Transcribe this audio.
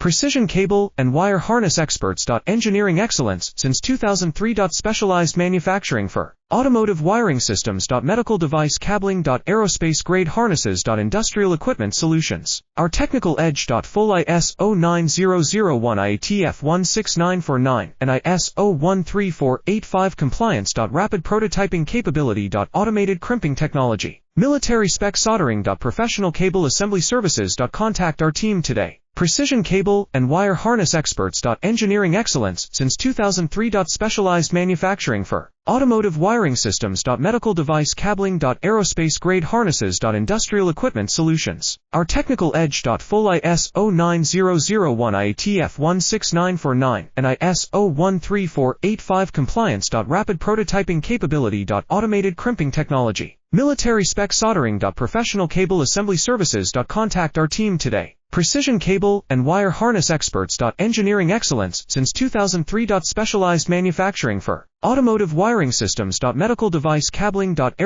Precision cable and wire harness experts. Engineering excellence since 2003. Specialized manufacturing for automotive wiring systems. Medical device cabling. Aerospace grade harnesses. Industrial equipment solutions. Our technical edge. Full ISO 9001-IATF 16949 and ISO 13485 compliance. Rapid prototyping capability. Automated crimping technology. Military spec soldering. Professional cable assembly services. Contact our team today. Precision cable and wire harness experts. Engineering excellence since 2003. Specialized manufacturing for automotive wiring systems. Medical device cabling. Aerospace grade harnesses. Industrial equipment solutions. Our technical edge. Full ISO 9001-IATF 16949 and ISO 13485 compliance. Rapid prototyping capability. Automated crimping technology. Military spec soldering. Professional cable assembly services. Contact our team today. Precision cable and wire harness experts. Engineering excellence since 2003. Specialized manufacturing for automotive wiring systems. Medical device cabling. Aerospace